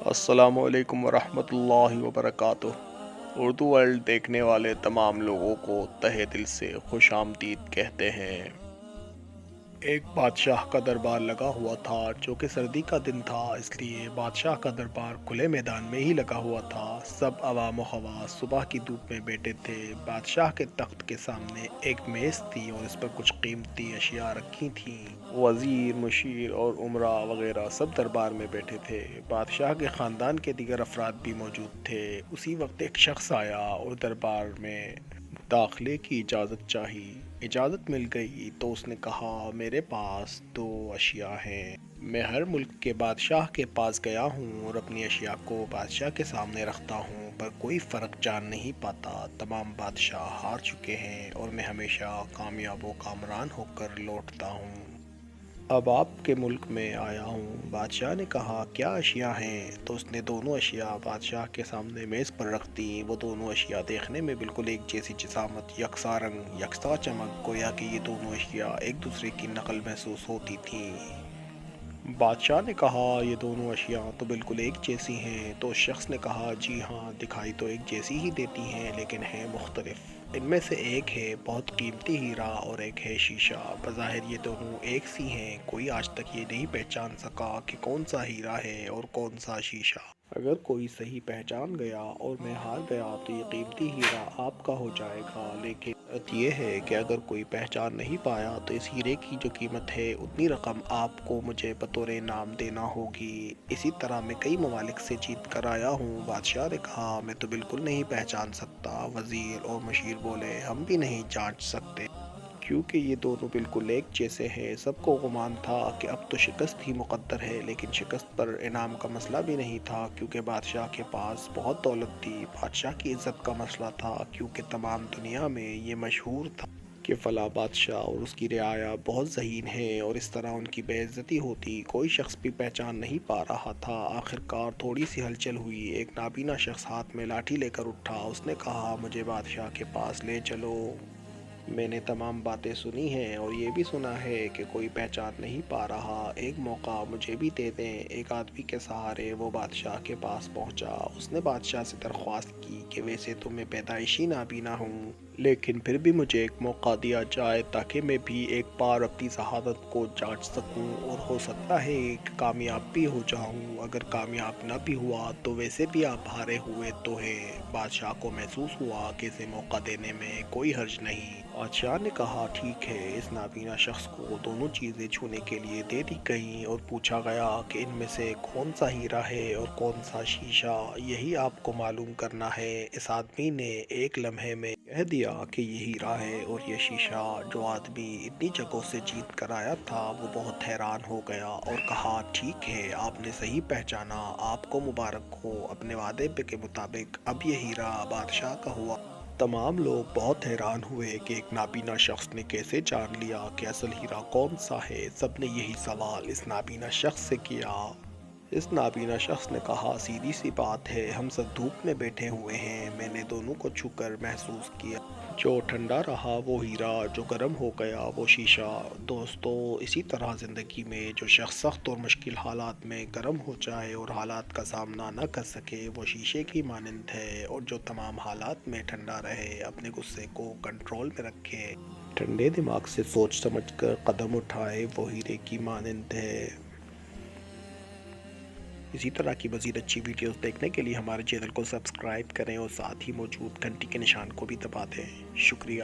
السلام علیکم ورحمۃ اللہ وبرکاتہ۔ اردو ورلڈ دیکھنے والے تمام لوگوں کو تہہ دل سے خوش آمدید کہتے ہیں۔ ایک بادشاہ کا دربار لگا ہوا تھا، جو کہ سردی کا دن تھا، اس لیے بادشاہ کا دربار کھلے میدان میں ہی لگا ہوا تھا۔ سب عوام و خواص صبح کی دھوپ میں بیٹھے تھے۔ بادشاہ کے تخت کے سامنے ایک میز تھی اور اس پر کچھ قیمتی اشیاء رکھی تھیں۔ وزیر، مشیر اور امراء وغیرہ سب دربار میں بیٹھے تھے۔ بادشاہ کے خاندان کے دیگر افراد بھی موجود تھے۔ اسی وقت ایک شخص آیا اور دربار میں داخلے کی اجازت چاہی۔ اجازت مل گئی تو اس نے کہا، میرے پاس 2 اشیاء ہیں۔ میں ہر ملک کے بادشاہ کے پاس گیا ہوں اور اپنی اشیاء کو بادشاہ کے سامنے رکھتا ہوں، پر کوئی فرق جان نہیں پاتا۔ تمام بادشاہ ہار چکے ہیں اور میں ہمیشہ کامیاب و کامران ہو کر لوٹتا ہوں۔ اب آپ کے ملک میں آیا ہوں۔ بادشاہ نے کہا، کیا اشیاء ہیں؟ تو اس نے دونوں اشیاء بادشاہ کے سامنے میز پر رکھ دیں۔ وہ دونوں اشیاء دیکھنے میں بالکل ایک جیسی جسامت، یکساں رنگ، یکساں چمک، گویا کہ یہ دونوں اشیاء ایک دوسرے کی نقل محسوس ہوتی تھیں۔ بادشاہ نے کہا، یہ دونوں اشیاء تو بالکل ایک جیسی ہیں۔ تو اس شخص نے کہا، جی ہاں، دکھائی تو ایک جیسی ہی دیتی ہیں، لیکن ہیں مختلف۔ ان میں سے ایک ہے بہت قیمتی ہیرا اور ایک ہے شیشہ۔ بظاہر یہ دونوں ایک سی ہیں، کوئی آج تک یہ نہیں پہچان سکا کہ کون سا ہیرا ہے اور کون سا شیشہ۔ اگر کوئی صحیح پہچان گیا اور میں ہار گیا تو یہ قیمتی ہیرا آپ کا ہو جائے گا، لیکن بات یہ ہے کہ اگر کوئی پہچان نہیں پایا تو اس ہیرے کی جو قیمت ہے اتنی رقم آپ کو مجھے بطور انعام دینا ہوگی۔ اسی طرح میں کئی ممالک سے جیت کر آیا ہوں۔ بادشاہ نے کہا، میں تو بالکل نہیں پہچان سکتا۔ وزیر اور مشیر بولے، ہم بھی نہیں جانچ سکتے، کیونکہ یہ دونوں بالکل ایک جیسے ہیں۔ سب کو گمان تھا کہ اب تو شکست ہی مقدر ہے، لیکن شکست پر انعام کا مسئلہ بھی نہیں تھا، کیونکہ بادشاہ کے پاس بہت دولت تھی۔ بادشاہ کی عزت کا مسئلہ تھا، کیونکہ تمام دنیا میں یہ مشہور تھا کہ فلاں بادشاہ اور اس کی رعایا بہت ذہین ہیں، اور اس طرح ان کی بے عزتی ہوتی۔ کوئی شخص بھی پہچان نہیں پا رہا تھا۔ آخرکار تھوڑی سی ہلچل ہوئی۔ ایک نابینا شخص ہاتھ میں لاٹھی لے کر اٹھا۔ اس نے کہا، مجھے بادشاہ کے پاس لے چلو۔ میں نے تمام باتیں سنی ہیں اور یہ بھی سنا ہے کہ کوئی پہچان نہیں پا رہا۔ ایک موقع مجھے بھی دے دیں۔ ایک آدمی کے سہارے وہ بادشاہ کے پاس پہنچا۔ اس نے بادشاہ سے درخواست کی کہ ویسے تو میں پیدائشی نابینا ہوں، لیکن پھر بھی مجھے ایک موقع دیا جائے تاکہ میں بھی ایک بار اپنی ذہانت کو جانچ سکوں، اور ہو سکتا ہے کہ کامیاب بھی ہو جاؤں۔ اگر کامیاب نہ بھی ہوا تو ویسے بھی آپ ہارے ہوئے تو ہیں۔ بادشاہ کو محسوس ہوا کہ اسے موقع دینے میں کوئی حرج نہیں۔ بادشاہ نے کہا، ٹھیک ہے۔ اس نابینا شخص کو دونوں چیزیں چھونے کے لیے دے دی گئیں اور پوچھا گیا کہ ان میں سے کون سا ہیرا ہے اور کون سا شیشہ، یہی آپ کو معلوم کرنا ہے۔ اس آدمی نے ایک لمحے میں کہہ دیا کہ یہ ہیرا ہے اور یہ شیشہ۔ جو آدمی اتنی جگہوں سے جیت کر آیا تھا وہ بہت حیران ہو گیا اور کہا، ٹھیک ہے، آپ نے صحیح پہچانا، آپ کو مبارک ہو۔ اپنے وعدے کے مطابق اب یہ ہیرا بادشاہ کا ہوا۔ تمام لوگ بہت حیران ہوئے کہ ایک نابینا شخص نے کیسے جان لیا کہ اصل ہیرا کون سا ہے۔ سب نے یہی سوال اس نابینا شخص سے کیا۔ اس نابینا شخص نے کہا، سیدھی سی بات ہے، ہم سب دھوپ میں بیٹھے ہوئے ہیں، میں نے دونوں کو چھو کر محسوس کیا۔ جو ٹھنڈا رہا وہ ہیرا، جو گرم ہو گیا وہ شیشہ۔ دوستو، اسی طرح زندگی میں جو شخص سخت اور مشکل حالات میں گرم ہو جائے اور حالات کا سامنا نہ کر سکے، وہ شیشے کی مانند ہے، اور جو تمام حالات میں ٹھنڈا رہے، اپنے غصے کو کنٹرول میں رکھے، ٹھنڈے دماغ سے سوچ سمجھ کر قدم اٹھائے، وہ ہیرے کی مانند ہے۔ اسی طرح کی مزید اچھی ویڈیوز دیکھنے کے لیے ہمارے چینل کو سبسکرائب کریں اور ساتھ ہی موجود گھنٹی کے نشان کو بھی دبا دیں۔ شکریہ۔